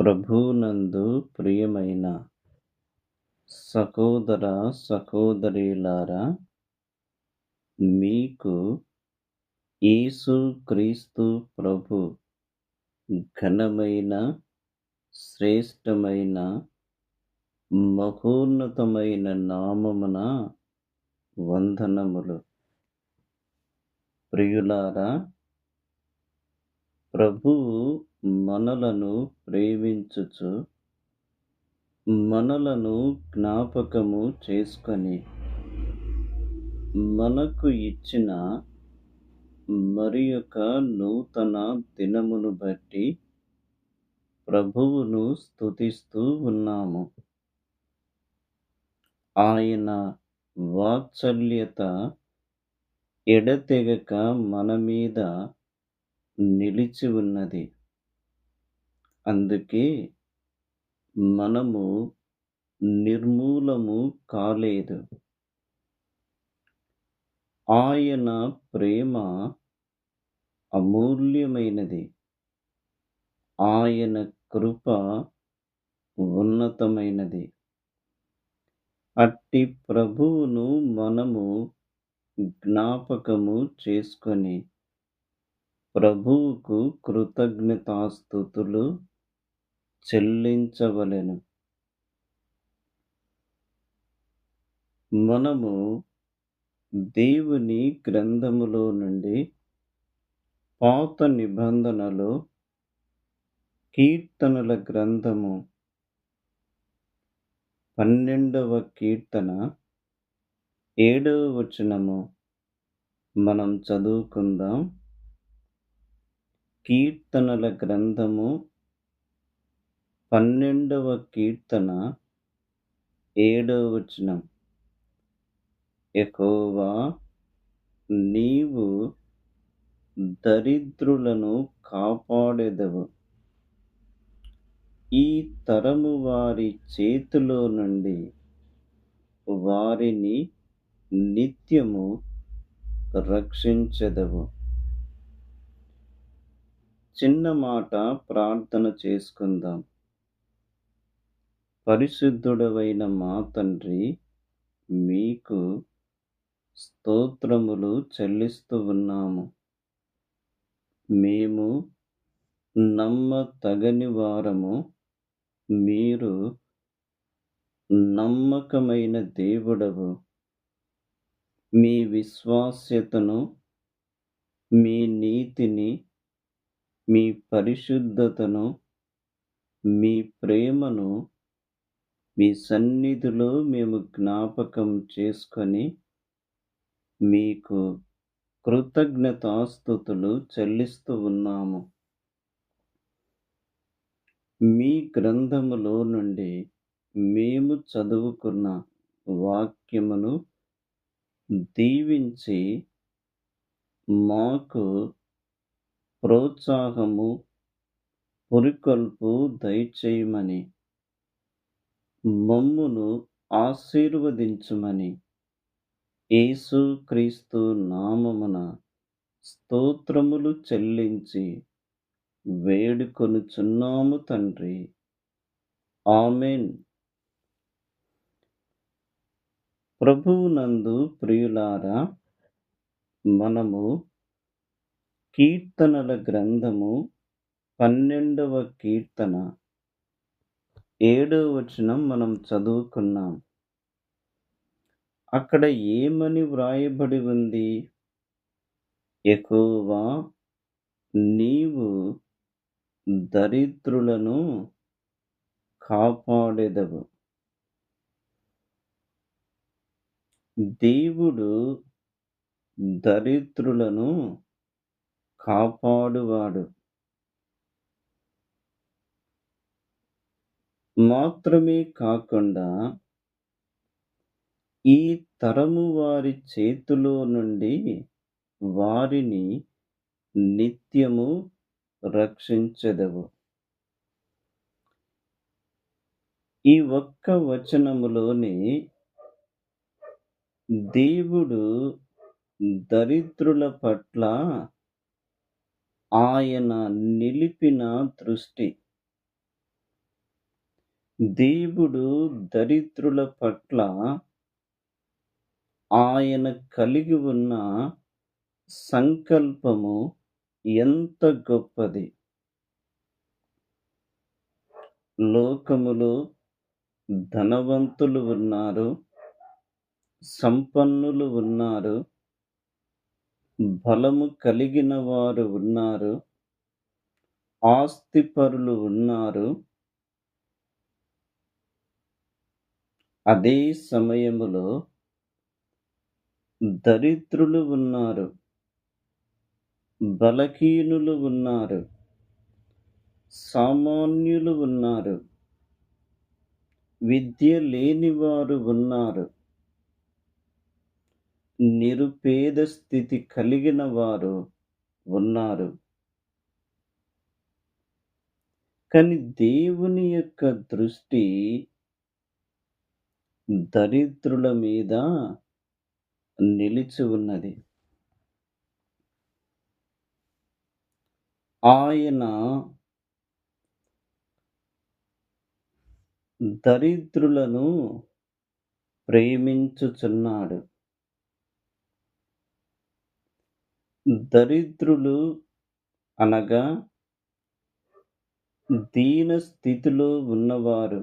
ప్రభువునందు ప్రియమైన సహోదర సహోదరీలారా, మీకు యేసు క్రీస్తు ప్రభు ఘనమైన, శ్రేష్టమైన, మహోన్నతమైన నామమున వందనములు. ప్రియులారా, ప్రభువు మనలను ప్రేమించుచు మనలను జ్ఞాపకము చేసుకొని మనకు ఇచ్చిన మరియొక నూతన దినమును బట్టి ప్రభువును స్తుతిస్తూ ఉన్నాము. ఆయన వాత్సల్యత ఎడతెగక మన మీద నిలిచి ఉన్నది. అందుకే మనము నిర్మూలము కాలేదు. ఆయన ప్రేమ అమూల్యమైనది. ఆయన కృప ఉన్నతమైనది. అట్టి ప్రభువును మనము జ్ఞాపకము చేసుకొని ప్రభువుకు కృతజ్ఞతాస్తుతులు చెల్లించవలెను. మనము దేవుని గ్రంథములో నుండి పాత నిబంధనలో కీర్తనల గ్రంథము 12వ కీర్తన 7వ వచనము మనం చదువుకుందాం. కీర్తనల గ్రంథము 12వ కీర్తన 7వ వచనం. యెహోవా, నీవు దరిద్రులను కాపాడెదవు. ఈ తరము వారి చేతిలో నుండి వారిని నిత్యము రక్షించెదవు. చిన్న మాట ప్రార్థన చేసుకుందాం. పరిశుద్ధుడవైన మా తండ్రి, మీకు స్తోత్రములు చెల్లిస్తూ ఉన్నాము. మేము నమ్మతగని వారము. మీరు నమ్మకమైన దేవుడవు. మీ విశ్వాస్యతను, మీ నీతిని, మీ పరిశుద్ధతను, మీ ప్రేమను మీ సన్నిధిలో మేము జ్ఞాపకం చేసుకొని మీకు కృతజ్ఞతాస్తుతులు చెల్లిస్తూ ఉన్నాము. మీ గ్రంథములో నుండి మేము చదువుకున్న వాక్యమును దీవించి మాకు ప్రోత్సాహము, పురికొల్పు దయచేయమని, మమ్మును ఆశీర్వదించుమని యేసు క్రీస్తు నామమున స్తోత్రములు చెల్లించి వేడుకొనుచున్నాము తండ్రి. ఆమేన్. ప్రభువునందు ప్రియులారా, మనము కీర్తనల గ్రంథము 12వ కీర్తన 7వ వచనం మనం చదువుకున్నాం. అక్కడ ఏమని వ్రాయబడి ఉంది? యెహోవా, నీవు దరిద్రులను కాపాడెదవు. దేవుడు దరిద్రులను కాపాడువాడు. మాత్రమే కాకుండా ఈ తరము వారి చేతిలో నుండి వారిని నిత్యము రక్షించెదవు. ఈ ఒక్క వచనములోనే దేవుడు దరిద్రుల పట్ల ఆయన నిలిపిన దృష్టి, దేవుడు దరిద్రుల పట్ల ఆయన కలిగి ఉన్న సంకల్పము ఎంత గొప్పది. లోకములో ధనవంతులు ఉన్నారు, సంపన్నులు ఉన్నారు, బలము కలిగిన వారు ఉన్నారు, ఆస్తిపరులు ఉన్నారు. అదే సమయములో దరిద్రులు ఉన్నారు, బలహీనులు ఉన్నారు, సామాన్యులు ఉన్నారు, విద్య లేనివారు ఉన్నారు, నిరుపేద స్థితి కలిగిన వారు ఉన్నారు. కానీ దేవుని యొక్క దృష్టి దరిద్రుల మీద నిలిచి ఉన్నది. ఆయన దరిద్రులను ప్రేమించుచున్నాడు. దరిద్రులు అనగా దీన స్థితిలో ఉన్నవారు,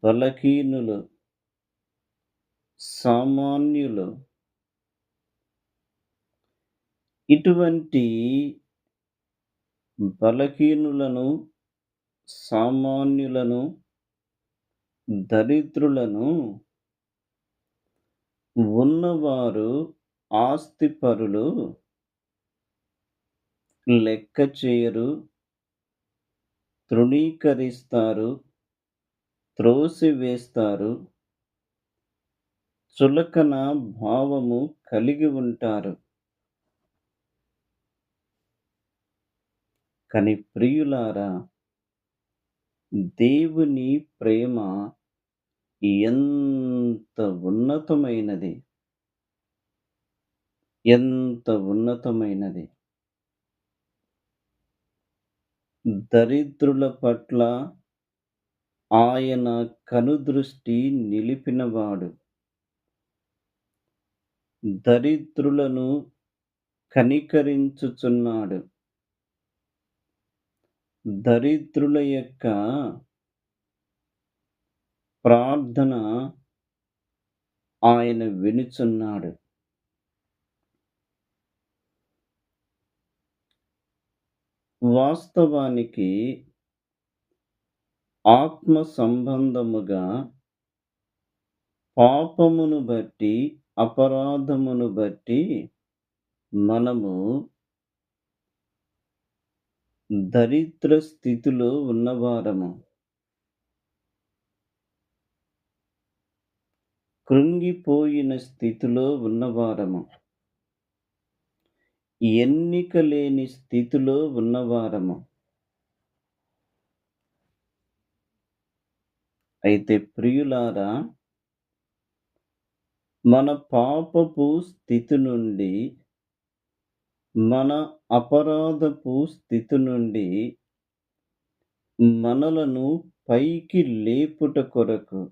బలహీనులు, సామాన్యులు. ఇటువంటి బలహీనులను, సామాన్యులను, దరిద్రులను ఉన్నవారు ఆస్తిపరులు లెక్క చేయరు, తృణీకరిస్తారు, త్రోసివేస్తారు, చులకన భావము కలిగి ఉంటారు. కానీ ప్రియులారా, దేవుని ప్రేమ ఎంత ఉన్నతమైనది, ఎంత ఉన్నతమైనది. దరిద్రుల పట్ల ఆయన కనుదృష్టి నిలిపినవాడు. దరిద్రులను కనికరించుచున్నాడు. దరిద్రుల యొక్క ప్రార్థన ఆయన వినుచున్నాడు. వాస్తవానికి ఆత్మ సంబంధముగా పాపమును బట్టి, అపరాధమును బట్టి మనము దరిద్ర స్థితిలో ఉన్నవారము. కృంగిపోయిన స్థితిలో ఉన్నవారము. ఎన్నిక లేని స్థితిలో ఉన్నవారము. అయితే ప్రియులారా, మన పాపపు స్థితి నుండి, మన అపరాధపు స్థితి నుండి మనలను పైకి లేపుట కొరకు,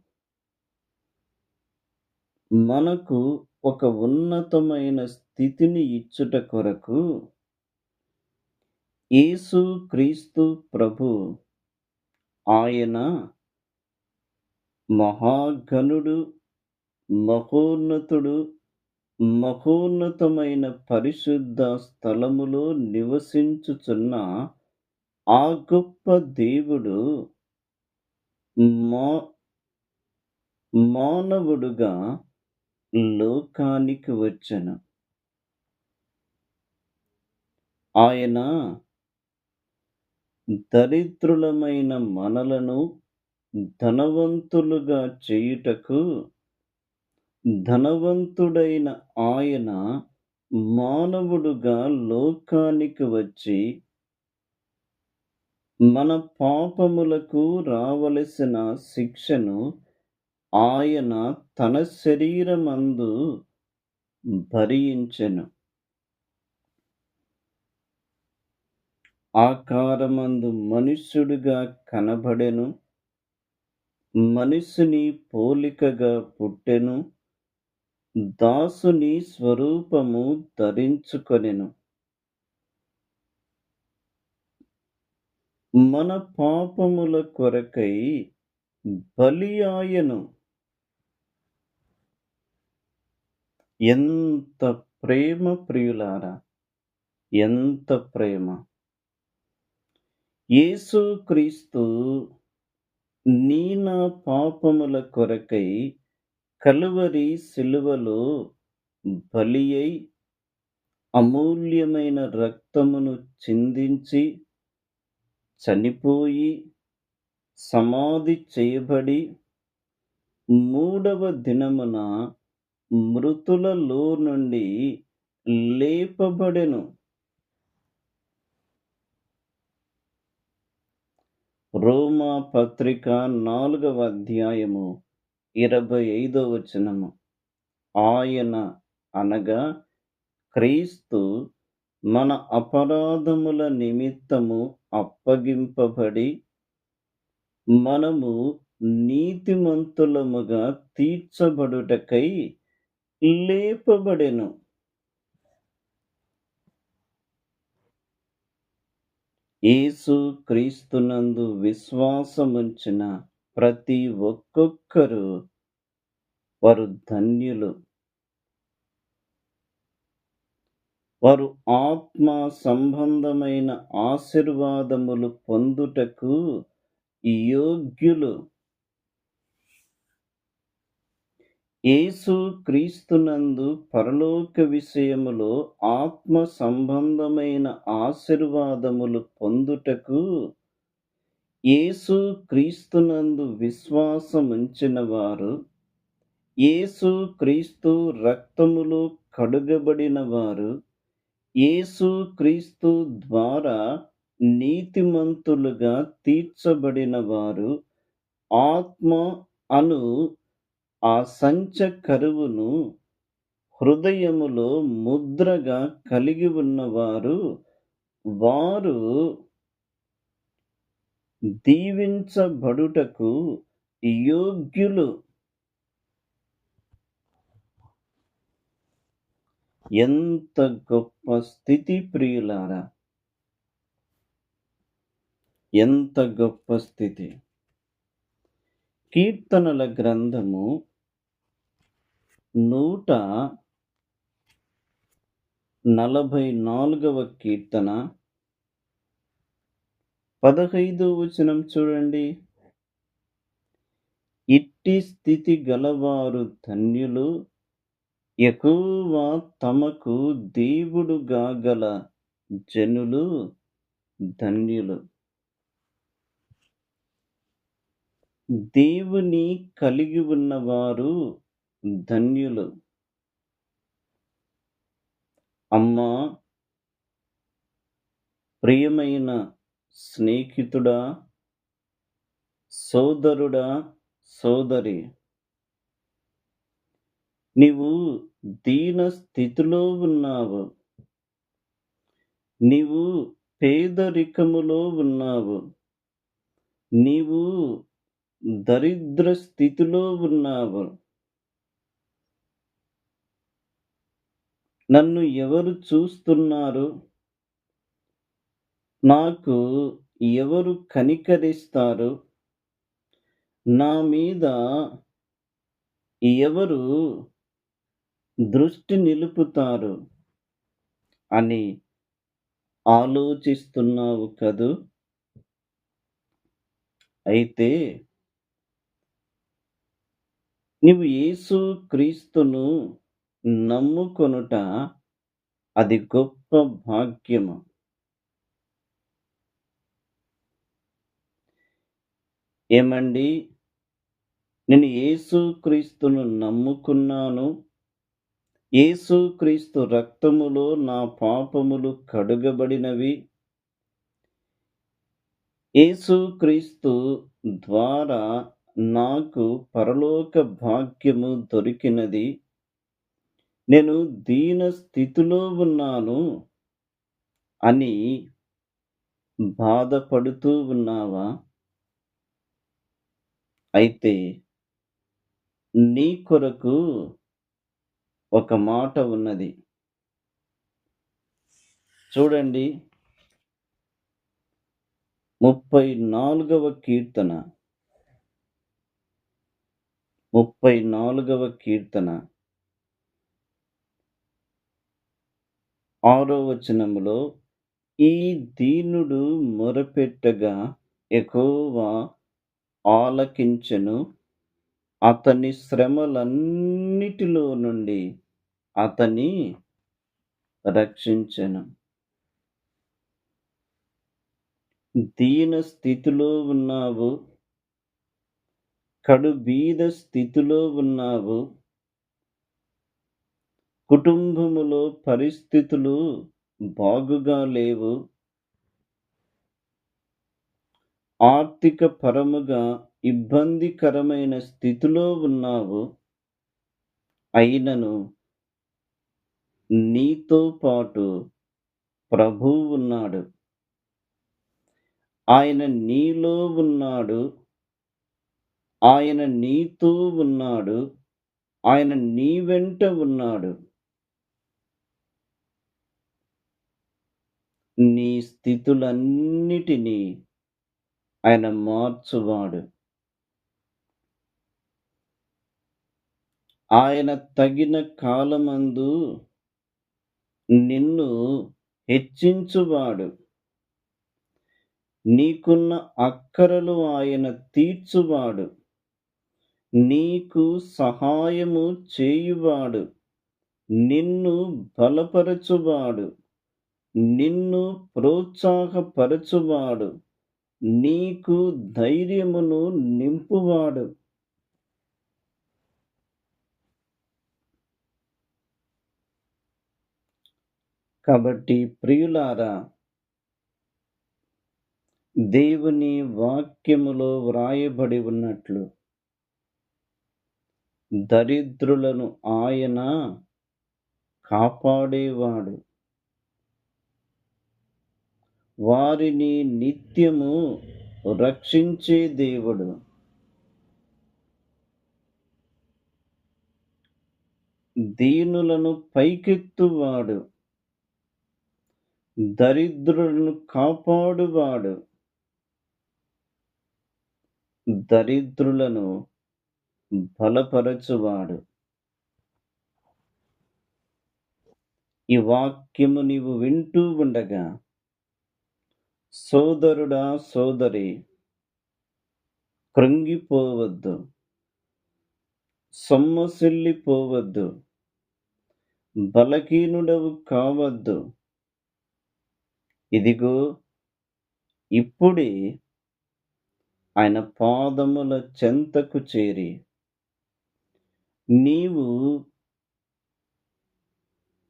మనకు ఒక ఉన్నతమైన స్థితిని ఇచ్చుట కొరకు యేసు క్రీస్తు ప్రభు ఆయన మహాగణుడు, మహోన్నతుడు, మహోన్నతమైన పరిశుద్ధ స్థలములో నివసించుచున్న ఆ గొప్ప దేవుడు మానవుడుగా లోకానికి వచ్చెను. ఆయన దరిద్రులమైన మనలను ధనవంతులుగా చేయుటకు, ధనవంతుడైన ఆయన మానవుడుగా లోకానికి వచ్చి మన పాపములకు రావలసిన శిక్షను ఆయన తన శరీరమందు భరించెను. ఆకారమందు మనుష్యుడుగా కనబడెను. మనుష్యుని పోలికగా పుట్టెను. దాసుని స్వరూపము ధరించుకొనెను. మన పాపముల కొరకై బలి ఆయెను. ఎంత ప్రేమ ప్రియులారా! ఎంత ప్రేమ! యేసుక్రీస్తు నా పాపముల కొరకై కలువరి శిలువలో బలి అయి అమూల్యమైన రక్తమును చిందించి చనిపోయి సమాధి చేయబడి మూడవ దినమున మృతులలో నుండి లేపబడెను. రోమా పత్రిక 4వ అధ్యాయము 25వ వచనము. ఆయన అనగా క్రీస్తు మన అపరాధముల నిమిత్తము అప్పగింపబడి మనము నీతిమంతులముగా తీర్చబడుటకై లేపబడెను. యేసు క్రీస్తునందు విశ్వాసముంచిన ప్రతి ఒక్కొక్కరు వారు ధన్యులు. వారు ఆత్మ సంబంధమైన ఆశీర్వాదములు పొందుటకు యోగ్యులు. యేసు క్రీస్తునందు పరలోక విషయములో ఆత్మ సంబంధమైన ఆశీర్వాదములు పొందుటకు యేసు క్రీస్తునందు విశ్వాసముంచిన వారు, యేసు క్రీస్తు రక్తములో కడుగబడిన వారు, యేసు క్రీస్తు ద్వారా నీతిమంతులుగా తీర్చబడిన వారు, ఆత్మ అను ఆ సంచకరువును హృదయములో ముద్రగా కలిగి ఉన్నవారు, వారు దీవించబడుటకు యోగ్యులు. ఎంత గొప్ప స్థితి ప్రియులారా! ఎంత గొప్ప స్థితి! కీర్తనల గ్రంథము 144వ కీర్తన 15వ వచనం చూడండి. ఇట్టి స్థితి గలవారు ధన్యులు, యెహోవా తమకు దేవుడుగా గల జనులు ధన్యులు. దేవుని కలిగి ఉన్నవారు ధన్యులు. అమ్మా, ప్రియమైన స్నేహితుడా, సోదరుడా, సోదరి, నీవు దీన స్థితిలో ఉన్నావు. నీవు పేదరికములో ఉన్నావు. నీవు దరిద్ర స్థితిలో ఉన్నావు. నన్ను ఎవరు చూస్తున్నారు? నాకు ఎవరు కనికరిస్తారు? నా మీద ఎవరు దృష్టి నిలుపుతారు అని ఆలోచిస్తున్నావు కదూ. అయితే నీవు యేసు క్రీస్తును నమ్ముకొనుట అది గొప్ప భాగ్యము. ఏమండి, నేను యేసు క్రీస్తును నమ్ముకున్నాను, యేసు క్రీస్తు రక్తములో నా పాపములు కడుగబడినవి, యేసు క్రీస్తు ద్వారా నాకు పరలోక భాగ్యము దొరికినది, నేను దీన స్థితిలో ఉన్నాను అని బాధపడుతూ ఉన్నావా? అయితే నీ కొరకు ఒక మాట ఉన్నది. చూడండి, 34వ కీర్తన, 34వ కీర్తన 6వ వచనములో, ఈ దీనుడు మొరపెట్టగా యెహోవా ఆలకించెను, అతని శ్రమలన్నిటిలో నుండి అతన్ని రక్షించెను. దీన స్థితిలో ఉన్నావు, కడుబీద స్థితిలో ఉన్నావు, కుటుంబములో పరిస్థితులు బాగుగా లేవు, ఆర్థిక పరముగా ఇబ్బందికరమైన స్థితిలో ఉన్నావు. అయినను నీతో పాటు ప్రభువు ఉన్నాడు. ఆయన నీలో ఉన్నాడు, ఆయన నీతో ఉన్నాడు, ఆయన నీ వెంట ఉన్నాడు. నీ స్థితులన్నిటినీ ఆయన మార్చువాడు. ఆయన తగిన కాలమందు నిన్ను హెచ్చించువాడు. నీకున్న అక్కరలు ఆయన తీర్చువాడు. నీకు సహాయము చేయువాడు. నిన్ను బలపరచువాడు. నిన్ను ప్రోత్సాహపరచువాడు. నీకు ధైర్యమును నింపువాడు. కాబట్టి ప్రియులారా, దేవుని వాక్యములో వ్రాయబడి ఉన్నట్లు దరిద్రులను ఆయన కాపాడేవాడు. వారిని నిత్యము రక్షించే దేవుడు. దీనులను పైకెత్తువాడు. దరిద్రులను కాపాడువాడు. దరిద్రులను బలపరచువాడు. ఈ వాక్యము నీవు వింటూ ఉండగా, సోదరుడా, సోదరి, కృంగిపోవద్దు, సొమ్మసిల్లిపోవద్దు, బలహీనుడవు కావద్దు. ఇదిగో, ఇప్పుడే ఆయన పాదముల చెంతకు చేరి నీవు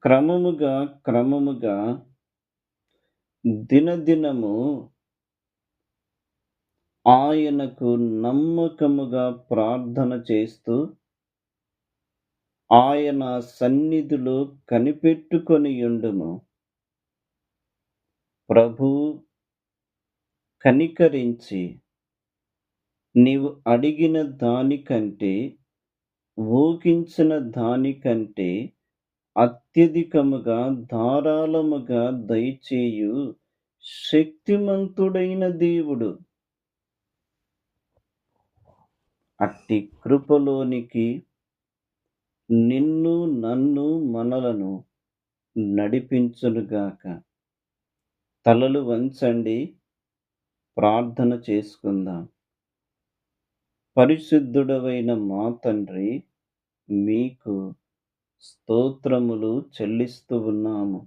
క్రమముగా దినదినము ఆయనకు నమ్మకముగా ప్రార్థన చేస్తూ ఆయన సన్నిధిలో కనిపెట్టుకొనియుండుము. ప్రభువు కనికరించి నీవు అడిగిన దానికంటే, ఊహించిన దానికంటే అత్యధికముగా ధారాళముగా దయచేయు శక్తిమంతుడైన దేవుడు. అట్టి కృపలోనికి నిన్ను, నన్ను, మనలను నడిపించునుగాక. తలలు వంచండి, ప్రార్థన చేసుకుందాం. పరిశుద్ధుడవైన మా తండ్రి, మీకు స్తోత్రములు చెల్లిస్తూ ఉన్నాము.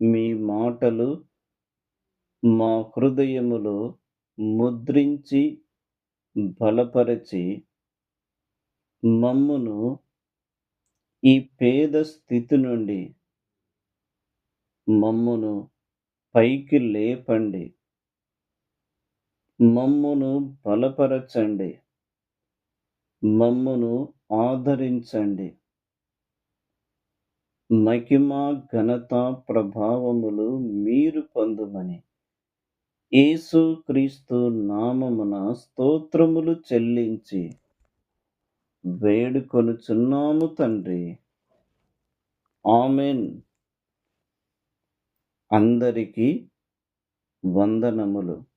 మీ మాటలు మా హృదయములో ముద్రించి బలపరచి మమ్మును ఈ పేద స్థితి నుండి మమ్మును పైకి లేపండి. మమ్మును బలపరచండి. మమ్మును ఆదరించండి. మహిమ, ఘనత, ప్రభావములు మీరు పొందుమని యేసుక్రీస్తు నామమున స్తోత్రములు చెల్లించి వేడుకొనుచున్నాము తండ్రి. ఆమేన్. అందరికీ వందనములు.